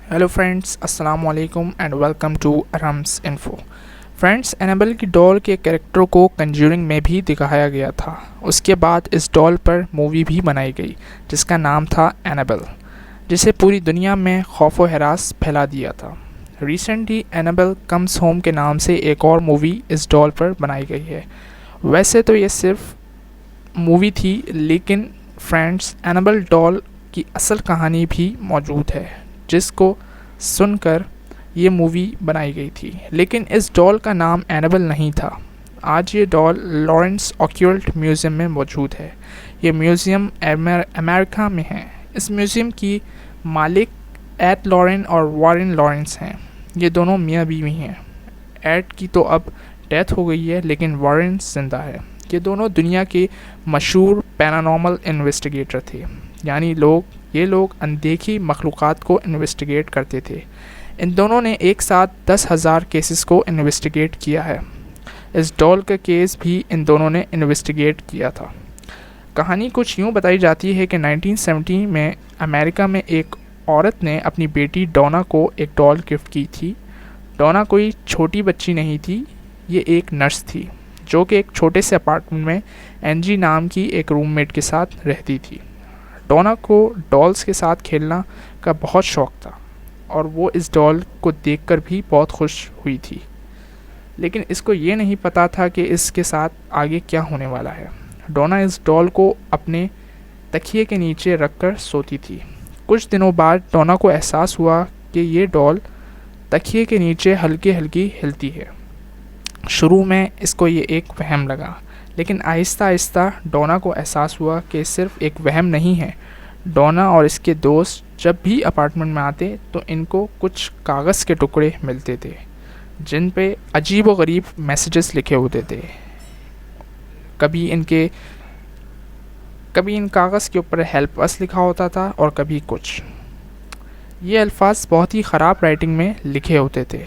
Hello friends, अस्सलाम वालेकुम and welcome to arms info. Friends, Annabelle की डॉल के कैरेक्टर को कंज्यूरिंग में भी दिखाया गया था। उसके बाद इस डॉल पर मूवी भी बनाई गई जिसका नाम था एनाबेल, जिसे पूरी दुनिया में खौफ व हरास फैला दिया था। रिसेंटली एनाबेल कम्स होम के नाम से एक और मूवी इस डॉल पर बनाई गई है। वैसे तो ये सिर्फ मूवी थी, लेकिन फ्रेंड्स, एनाबेल डॉल की असल कहानी भी मौजूद है जिसको सुनकर ये मूवी बनाई गई थी। लेकिन इस डॉल का नाम एनाबेल नहीं था। आज ये डॉल लॉरेंस ऑक्यूल्ट म्यूज़ियम में मौजूद है। ये म्यूज़ियम अमेरिका में है। इस म्यूज़ियम की मालिक एड लॉरेन और वॉरेन लॉरेंस हैं। ये दोनों मियाँ बीवी हैं। एड की तो अब डेथ हो गई है, लेकिन वॉरेन जिंदा है। ये दोनों दुनिया के मशहूर पैरानॉर्मल इन्वेस्टिगेटर थे, यानी ये लोग अनदेखी मखलूक़ात को इन्वेस्टिगेट करते थे। इन दोनों ने एक साथ 10,000 केसेस को इन्वेस्टिगेट किया है। इस डॉल का केस भी इन दोनों ने इन्वेस्टिगेट किया था। कहानी कुछ यूँ बताई जाती है कि 1970 में अमेरिका में एक औरत ने अपनी बेटी डोना को एक डॉल गिफ्ट की थी। डोना कोई छोटी बच्ची नहीं थी, ये एक नर्स थी जो कि एक छोटे से अपार्टमेंट में एनजी नाम की एक रूममेट के साथ रहती थी। डोना को डॉल्स के साथ खेलना का बहुत शौक़ था और वो इस डॉल को देखकर भी बहुत खुश हुई थी, लेकिन इसको ये नहीं पता था कि इसके साथ आगे क्या होने वाला है। डोना इस डॉल को अपने तकिए के नीचे रखकर सोती थी। कुछ दिनों बाद डोना को एहसास हुआ कि ये डॉल तकिए के नीचे हल्की हल्की हिलती है। शुरू में इसको ये एक वहम लगा, लेकिन आहिस्ता आहिस्ता डोना को एहसास हुआ कि सिर्फ एक वहम नहीं है। डोना और इसके दोस्त जब भी अपार्टमेंट में आते तो इनको कुछ कागज़ के टुकड़े मिलते थे जिन पे अजीब व गरीब मैसेजेस लिखे होते थे। कभी इन कागज़ के ऊपर हेल्प अस लिखा होता था और कभी कुछ। ये अल्फाज बहुत ही ख़राब राइटिंग में लिखे होते थे,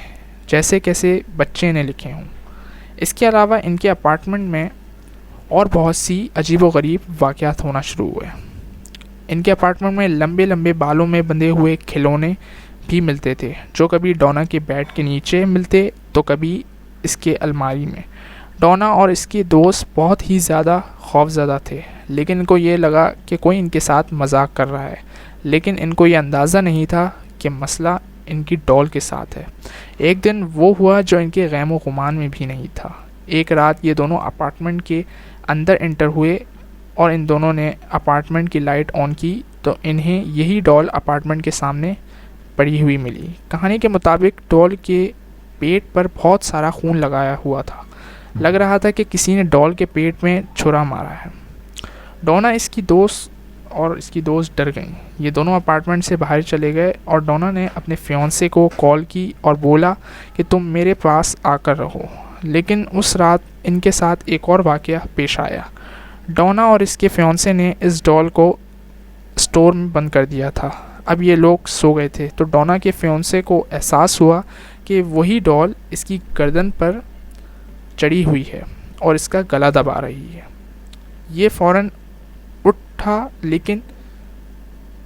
जैसे कैसे बच्चे ने लिखे हों। इसके अलावा इनके अपार्टमेंट में और बहुत सी अजीब व गरीब वाक़यात होना शुरू हुए। इनके अपार्टमेंट में लंबे लंबे बालों में बंधे हुए खिलौने भी मिलते थे, जो कभी डोना के बेड के नीचे मिलते तो कभी इसके अलमारी में। डोना और इसके दोस्त बहुत ही ज़्यादा खौफज़दा थे, लेकिन इनको ये लगा कि कोई इनके साथ मजाक कर रहा है। लेकिन इनको ये अंदाज़ा नहीं था कि मसला इनकी डॉल के साथ है। एक दिन वो हुआ जो इनके गैम व गुमान में भी नहीं था। एक रात ये दोनों अपार्टमेंट के अंदर एंटर हुए और इन दोनों ने अपार्टमेंट की लाइट ऑन की तो इन्हें यही डॉल अपार्टमेंट के सामने पड़ी हुई मिली। कहानी के मुताबिक डॉल के पेट पर बहुत सारा खून लगाया हुआ था। लग रहा था कि किसी ने डॉल के पेट में छुरा मारा है। डोना और इसकी दोस्त डर गईं। ये दोनों अपार्टमेंट से बाहर चले गए और डोना ने अपने फियांसे को कॉल की और बोला कि तुम मेरे पास आकर रहो। लेकिन उस रात इनके साथ एक और वाक़या पेश आया। डोना और इसके फियांसे ने इस डॉल को स्टोर में बंद कर दिया था। अब ये लोग सो गए थे तो डोना के फियांसे को एहसास हुआ कि वही डॉल इसकी गर्दन पर चढ़ी हुई है और इसका गला दबा रही है। ये फ़ौरन उठा, लेकिन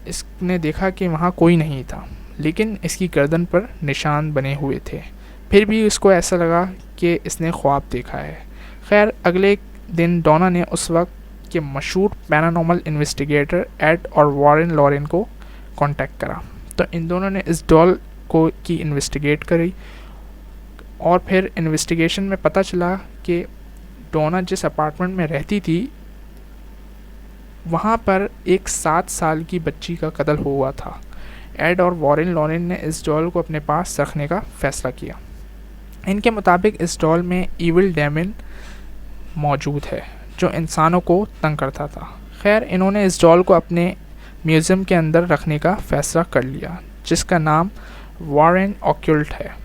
इसने देखा कि वहाँ कोई नहीं था, लेकिन इसकी गर्दन पर निशान बने हुए थे। फिर भी उसको ऐसा लगा कि इसने ख्वाब देखा है। खैर, अगले दिन डोना ने उस वक्त के मशहूर पैरानॉर्मल इन्वेस्टिगेटर एड और वॉरेन लॉरेन को कांटेक्ट करा। तो इन दोनों ने इस डॉल की इन्वेस्टिगेट करी और फिर इन्वेस्टिगेशन में पता चला कि डोना जिस अपार्टमेंट में रहती थी वहाँ पर एक 7 साल की बच्ची का कत्ल हुआ था। एड और वॉरेन लॉरेन ने इस डॉल को अपने पास रखने का फ़ैसला किया। इनके मुताबिक इस डॉल में ईविल डेमन मौजूद है जो इंसानों को तंग करता था। खैर, इन्होंने इस डॉल को अपने म्यूज़ियम के अंदर रखने का फ़ैसला कर लिया, जिसका नाम वॉरेन ऑक्यूल्ट है।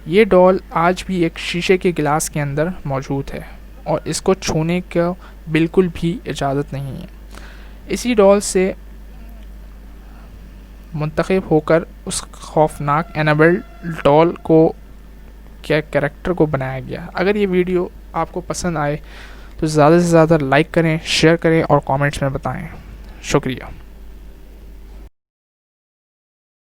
ये डॉल आज भी एक शीशे के गिलास के अंदर मौजूद है और इसको छूने का बिल्कुल भी इजाज़त नहीं है। इसी डॉल से मुंतखब होकर उस खौफनाक एनाबेल डॉल को कैरेक्टर को बनाया गया। अगर ये वीडियो आपको पसंद आए तो ज़्यादा से ज़्यादा लाइक करें, शेयर करें और कमेंट्स में बताएं। शुक्रिया।